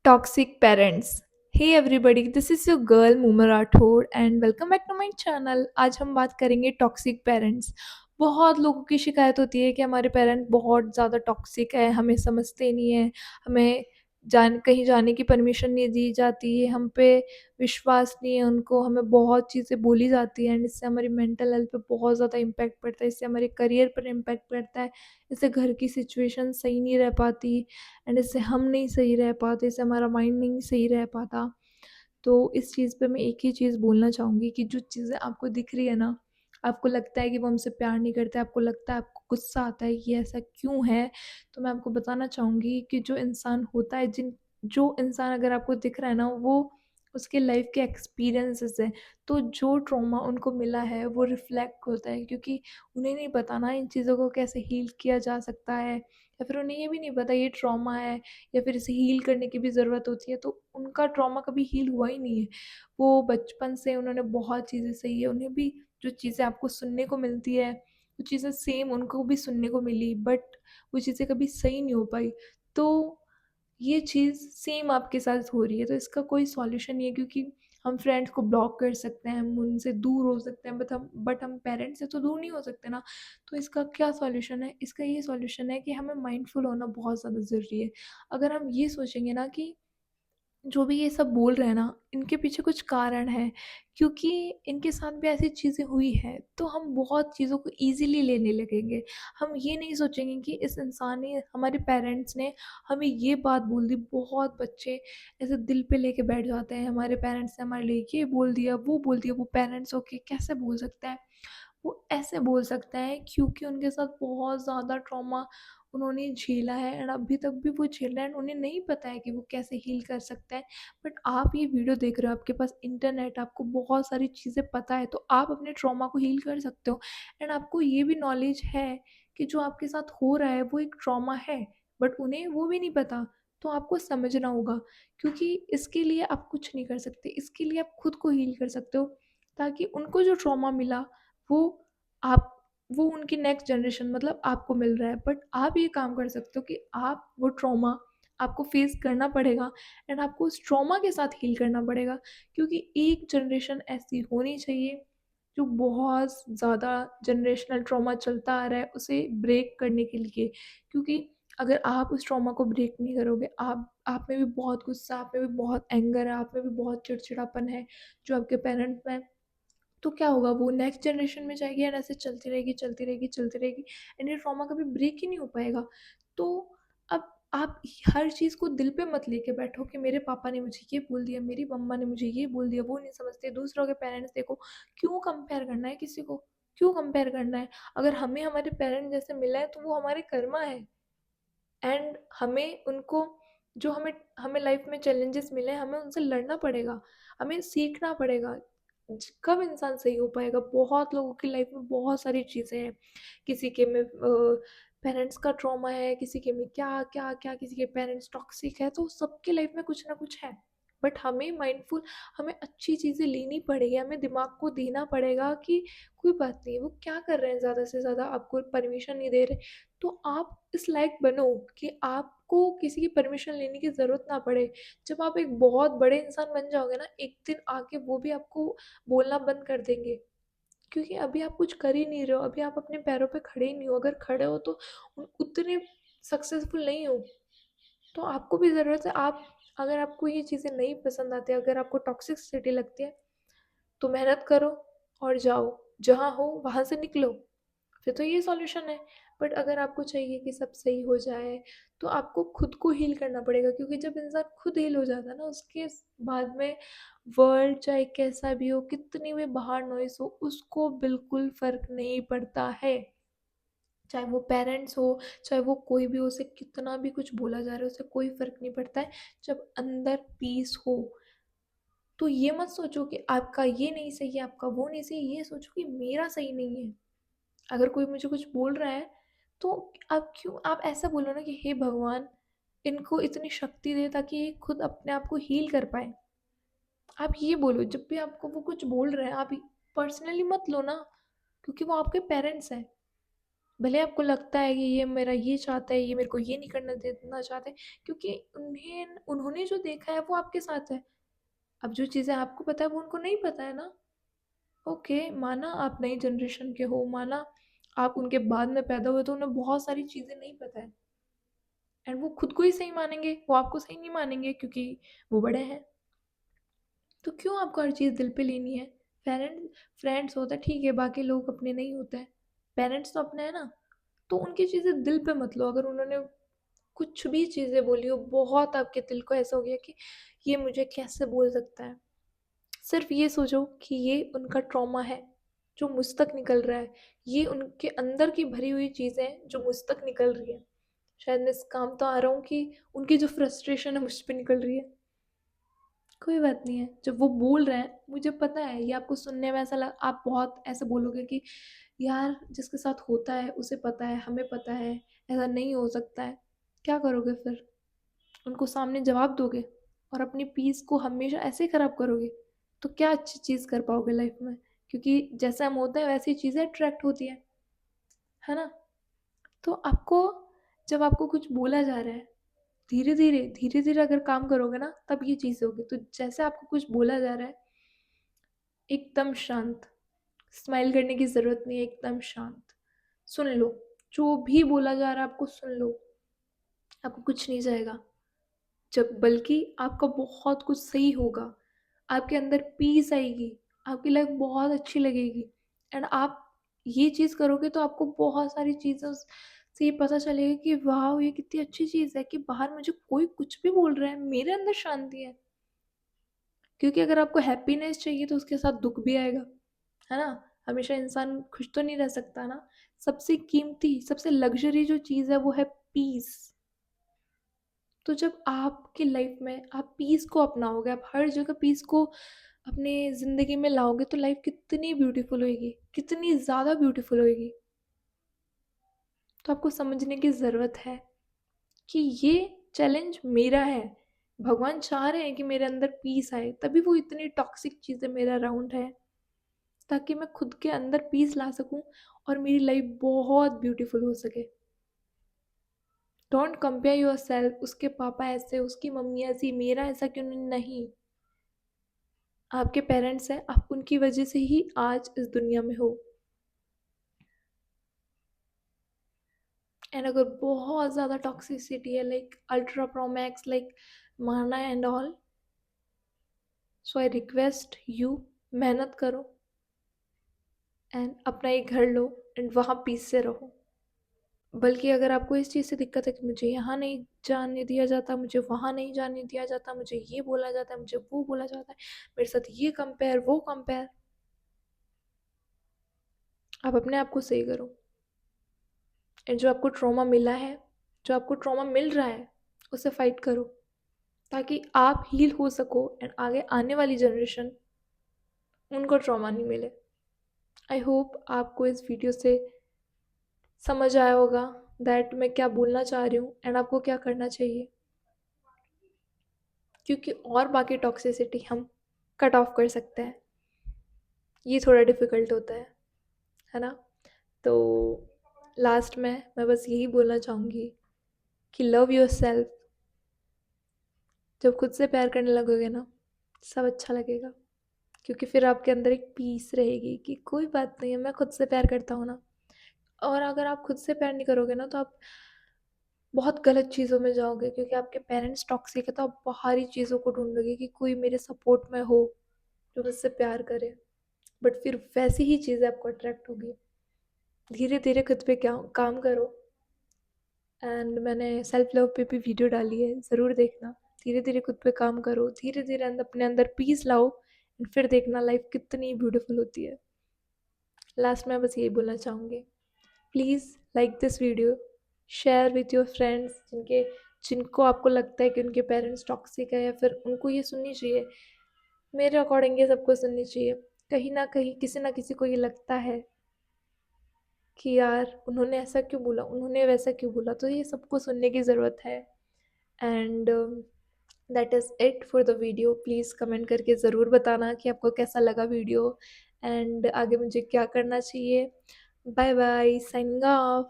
Toxic parents. Hey everybody, this is your girl Muma Rathod and welcome back to my channel. आज हम बात करेंगे toxic parents. बहुत लोगों की शिकायत होती है कि हमारे पेरेंट बहुत ज़्यादा टॉक्सिक है, हमें समझते नहीं है, हमें कहीं जाने की परमिशन नहीं दी जाती है, हम पे विश्वास नहीं है उनको, हमें बहुत चीज़ें बोली जाती हैं एंड इससे हमारी मेंटल हेल्थ पे बहुत ज़्यादा इम्पैक्ट पड़ता है, इससे हमारे करियर पर इम्पैक्ट पड़ता है, इससे घर की सिचुएशन सही नहीं रह पाती एंड इससे हम नहीं सही रह पाते, इससे हमारा माइंड नहीं सही रह पाता। तो इस चीज़ पे मैं एक ही चीज़ बोलना चाहूँगी कि जो चीज़ें आपको दिख रही है ना, आपको लगता है कि वो हमसे प्यार नहीं करते, आपको लगता है, आपको गुस्सा आता है कि ऐसा क्यों है? तो मैं आपको बताना चाहूँगी कि जो इंसान होता है जो इंसान अगर आपको दिख रहा है ना, वो उसके लाइफ़ के एक्सपीरियंसेस हैं। तो जो ट्रॉमा उनको मिला है, वो रिफ्लेक्ट होता है क्योंकि उन्हें नहीं पता ना इन चीज़ों को कैसे हील किया जा सकता है या फिर उन्हें ये भी नहीं पता ये ट्रॉमा है या फिर इसे हील करने की भी ज़रूरत होती है, तो उनका ट्रॉमा कभी हील हुआ ही नहीं है। वो बचपन से उन्होंने बहुत चीज़ें सही है, उन्हें भी जो चीज़ें आपको सुनने को मिलती है, वो चीज़ें सेम उनको भी सुनने को मिली बट वो चीज़ें कभी सही नहीं हो पाई। तो ये चीज़ सेम आपके साथ हो रही है, तो इसका कोई सॉल्यूशन नहीं है क्योंकि हम फ्रेंड्स को ब्लॉक कर सकते हैं, हम उनसे दूर हो सकते हैं बट हम पेरेंट्स से तो दूर नहीं हो सकते ना। तो इसका क्या सॉल्यूशन है? इसका ये सॉल्यूशन है कि हमें माइंडफुल होना बहुत ज़्यादा ज़रूरी है। अगर हम ये सोचेंगे ना कि जो भी ये सब बोल रहे हैं ना, इनके पीछे कुछ कारण है, क्योंकि इनके साथ भी ऐसी चीज़ें हुई हैं, तो हम बहुत चीज़ों को ईज़िली लेने लगेंगे। हम ये नहीं सोचेंगे कि इस इंसान ने हमारे पेरेंट्स ने हमें ये बात बोल दी। बहुत बच्चे ऐसे दिल पे लेके बैठ जाते हैं, हमारे पेरेंट्स ने हमारे लिए ये बोल दिया, वो बोल दिया, वो पेरेंट्स होके कैसे बोल सकते हैं? वो ऐसे बोल सकते हैं क्योंकि उनके साथ बहुत ज़्यादा ट्रॉमा उन्होंने झेला है एंड अभी तक भी वो झेल रहे हैं एंड उन्हें नहीं पता है कि वो कैसे हील कर सकते हैं। बट आप ये वीडियो देख रहे हो, आपके पास इंटरनेट, आपको बहुत सारी चीज़ें पता है, तो आप अपने ट्रॉमा को हील कर सकते हो एंड आपको ये भी नॉलेज है कि जो आपके साथ हो रहा है वो एक ट्रॉमा है, बट उन्हें वो भी नहीं पता। तो आपको समझना होगा क्योंकि इसके लिए आप कुछ नहीं कर सकते, इसके लिए आप खुद को हील कर सकते हो ताकि उनको जो ट्रॉमा मिला वो आप वो उनकी नेक्स्ट जनरेशन मतलब आपको मिल रहा है, बट आप ये काम कर सकते हो कि आप वो ट्रॉमा आपको फेस करना पड़ेगा एंड आपको उस ट्रॉमा के साथ हील करना पड़ेगा क्योंकि एक जनरेशन ऐसी होनी चाहिए जो बहुत ज़्यादा जनरेशनल ट्रॉमा चलता आ रहा है उसे ब्रेक करने के लिए, क्योंकि अगर आप उस ट्रॉमा को ब्रेक नहीं करोगे, आप में भी बहुत गुस्सा, आप में भी बहुत एंगर है, आप में भी बहुत चिड़चिड़ापन है जो आपके पेरेंट्स में है, तो क्या होगा वो नेक्स्ट जनरेशन में जाएगी एंड ऐसे चलती रहेगी, चलती रहेगी, चलती रहेगी एंड ये ट्रॉमा कभी ब्रेक ही नहीं हो पाएगा। तो अब आप हर चीज़ को दिल पे मत लेके बैठो कि मेरे पापा ने मुझे ये बोल दिया, मेरी मम्मा ने मुझे ये बोल दिया, वो नहीं समझते, दूसरों के पेरेंट्स देखो। क्यों कंपेयर करना है किसी को? क्यों कंपेयर करना है? अगर हमें हमारे पेरेंट्स जैसे मिला है तो वो हमारे कर्मा है एंड हमें उनको जो हमें हमें लाइफ में चैलेंजेस मिले हैं, हमें उनसे लड़ना पड़ेगा, हमें सीखना पड़ेगा। कब इंसान सही हो पाएगा? बहुत लोगों की लाइफ में बहुत सारी चीज़ें हैं, किसी के में पेरेंट्स का ट्रॉमा है, किसी के में क्या क्या क्या, किसी के पेरेंट्स टॉक्सिक है, तो सबके लाइफ में कुछ ना कुछ है। बट हमें माइंडफुल, हमें अच्छी चीज़ें लेनी पड़ेगी, हमें दिमाग को देना पड़ेगा कि कोई बात नहीं, वो क्या कर रहे हैं, ज़्यादा से ज़्यादा आपको परमिशन नहीं दे रहे, तो आप इस लायक बनो कि आपको किसी की परमिशन लेने की ज़रूरत ना पड़े। जब आप एक बहुत बड़े इंसान बन जाओगे ना, एक दिन आके वो भी आपको बोलना बंद कर देंगे। क्योंकि अभी आप कुछ कर ही नहीं रहे हो, अभी आप अपने पैरों पे खड़े ही नहीं हो। अगर खड़े हो तो उतने सक्सेसफुल नहीं हो। तो आपको भी ज़रूरत है, आप अगर आपको ये चीज़ें नहीं पसंद आती, अगर आपको टॉक्सिसिटी लगती है, तो मेहनत करो और जाओ। जहाँ हो वहाँ से निकलो। फिर तो ये सॉल्यूशन है। बट अगर आपको चाहिए कि सब सही हो जाए, तो आपको खुद को हील करना पड़ेगा क्योंकि जब इंसान खुद हील हो जाता है ना, उसके बाद में वर्ल्ड चाहे कैसा भी हो, कितनी भी बाहर नॉइज़ हो, उसको बिल्कुल फ़र्क नहीं पड़ता है। चाहे वो पेरेंट्स हो, चाहे वो कोई भी हो, उसे कितना भी कुछ बोला जा रहा है, उसे कोई फ़र्क नहीं पड़ता है, जब अंदर पीस हो। तो ये मत सोचो कि आपका ये नहीं सही है, आपका वो नहीं सही है, ये सोचो कि मेरा सही नहीं है। अगर कोई मुझे कुछ बोल रहा है, तो आप ऐसा बोलो ना कि हे भगवान, इनको इतनी शक्ति दे ताकि ये खुद अपने आप को हील कर पाएँ। आप ये बोलो जब भी आपको वो कुछ बोल रहे हैं, आप पर्सनली मत लो ना, क्योंकि वो आपके पेरेंट्स हैं। भले आपको लगता है कि ये मेरा ये चाहता है, ये मेरे को ये नहीं करना देना चाहते, क्योंकि उन्होंने जो देखा है वो आपके साथ है। अब जो चीज़ें आपको पता है वो उनको नहीं पता है ना। ओके, माना आप नई जनरेशन के हो, माना आप उनके बाद में पैदा हुए, तो उन्हें बहुत सारी चीज़ें नहीं पता है, एंड वो खुद को ही सही मानेंगे, वो आपको सही नहीं मानेंगे क्योंकि वो बड़े हैं। तो क्यों आपको हर चीज़ दिल पे लेनी है? फ्रेंड्स होता है ठीक है, बाकी लोग अपने नहीं होते हैं, पेरेंट्स तो अपने हैं ना। तो उनकी चीज़ें दिल पे मत लो। अगर उन्होंने कुछ भी चीज़ें बोली हो, बहुत आपके दिल को ऐसा हो गया कि ये मुझे कैसे बोल सकता है, सिर्फ ये सोचो कि ये उनका ट्रॉमा है जो मुझ तक निकल रहा है, ये उनके अंदर की भरी हुई चीज़ें हैं जो मुझ तक निकल रही है। शायद मैं इस काम तो आ रहा हूँ कि उनकी जो फ्रस्ट्रेशन है मुझ पे निकल रही है। कोई बात नहीं है, जब वो बोल रहे हैं मुझे पता है, ये आपको सुनने में ऐसा लग, आप बहुत ऐसे बोलोगे कि यार जिसके साथ होता है उसे पता है, हमें पता है, ऐसा नहीं हो सकता है। क्या करोगे फिर? उनको सामने जवाब दोगे और अपनी पीस को हमेशा ऐसे खराब करोगे, तो क्या अच्छी चीज़ कर पाओगे लाइफ में? क्योंकि जैसे हम होते हैं वैसी चीज़ें अट्रैक्ट होती है ना? तो आपको, जब आपको कुछ बोला जा रहा है, धीरे-धीरे अगर काम करोगे ना, तब ये चीज़ होगी। तो जैसे आपको कुछ बोला जा रहा है, एकदम शांत, स्माइल करने की ज़रूरत नहीं है, एकदम शांत। सुन लो, जो भी बोला जा रहा है आपको सुन लो, आपको कुछ नहीं जाएगा। जब बल्कि आपका बहुत कुछ सही होगा, आपके अंदर पीस आएगी, आपकी लाइफ बहुत अच्छी लगेगी, एंड आप ये चीज़ करोगे तो आपको बहुत सारी चीज़ों से ये पता चलेगा कि वाह! ये कितनी अच्छी चीज़ है कि बाहर मुझे कोई कुछ भी बोल रहा है, मेरे अंदर शांति है। क्योंकि अगर आपको हैप्पीनेस चाहिए तो उसके साथ दुःख भी आएगा, है ना? हमेशा इंसान खुश तो नहीं रह सकता ना। सबसे कीमती, सबसे लग्ज़री जो चीज़ है वो है पीस। तो जब आपकी लाइफ में आप पीस को अपनाओगे, आप हर जगह पीस को अपनी ज़िंदगी में लाओगे, तो लाइफ कितनी ब्यूटीफुल होएगी, कितनी ज़्यादा ब्यूटीफुल होएगी। तो आपको समझने की ज़रूरत है कि ये चैलेंज मेरा है। भगवान चाह रहे हैं कि मेरे अंदर पीस आए, तभी वो इतनी टॉक्सिक चीज़ें मेरे अराउंड है, ताकि मैं खुद के अंदर पीस ला सकूँ और मेरी लाइफ बहुत ब्यूटीफुल हो सके। डोंट कंपेयर योरसेल्फ, उसके पापा ऐसे, उसकी मम्मी ऐसी, मेरा ऐसा क्यों नहीं। आपके पेरेंट्स हैं, आप उनकी वजह से ही आज इस दुनिया में हो। एंड अगर बहुत ज़्यादा टॉक्सिसिटी है, like ultra pro max, like माना and all, so I request you, मेहनत करो एंड अपना एक घर लो एंड वहाँ पीस से रहो। बल्कि अगर आपको इस चीज़ से दिक्कत है कि मुझे यहाँ नहीं जाने दिया जाता, मुझे वहाँ नहीं जाने दिया जाता, मुझे ये बोला जाता है, मुझे वो बोला जाता है, मेरे साथ ये कंपेयर, वो कंपेयर, आप अपने आप को सही करो। एंड जो आपको ट्रॉमा मिला है, जो आपको ट्रॉमा मिल रहा है, उससे फाइट करो, ताकि आप हील हो सको एंड आगे आने वाली जनरेशन, उनको ट्रॉमा नहीं मिले। आई होप आपको इस वीडियो से समझ आया होगा दैट मैं क्या बोलना चाह रही हूँ एंड आपको क्या करना चाहिए, क्योंकि और बाकी टॉक्सिसिटी हम कट ऑफ कर सकते हैं। ये थोड़ा डिफ़िकल्ट होता है ना? तो लास्ट में मैं बस यही बोलना चाहूँगी कि लव योरसेल्फ। जब खुद से प्यार करने लगोगे ना, सब अच्छा लगेगा, क्योंकि फिर आपके अंदर एक पीस रहेगी कि कोई बात नहीं है, मैं खुद से प्यार करता हूँ ना। और अगर आप खुद से प्यार नहीं करोगे ना, तो आप बहुत गलत चीज़ों में जाओगे, क्योंकि आपके पेरेंट्स टॉक्सिक है, तो आप बाहरी चीज़ों को ढूँढोगे कि कोई मेरे सपोर्ट में हो, जो मुझसे प्यार करे। बट फिर वैसी ही चीज़ें आपको अट्रैक्ट होगी। धीरे-धीरे खुद पे क्या काम करो, एंड मैंने सेल्फ लव पे भी वीडियो डाली है, ज़रूर देखना। धीरे-धीरे खुद पे काम करो, धीरे-धीरे अपने अंदर पीस लाओ, एंड फिर देखना लाइफ कितनी ब्यूटीफुल होती है। लास्ट में बस यही बोलना चाहूँगी, please like this video, share with your friends जिनको आपको लगता है कि उनके पेरेंट्स टॉक्सिक है, या फिर उनको ये सुननी चाहिए। मेरे अकॉर्डिंग ये सबको सुननी चाहिए। कहीं न कहीं किसी न किसी को ये लगता है कि यार उन्होंने ऐसा क्यों बोला, उन्होंने वैसा क्यों बोला, तो ये सबको सुनने की ज़रूरत है। And that is it for the video. Please comment करके ज़रूर बताना कि आपको कैसा लगा वीडियो एंड आगे मुझे क्या करना चाहिए। Bye bye, signing off.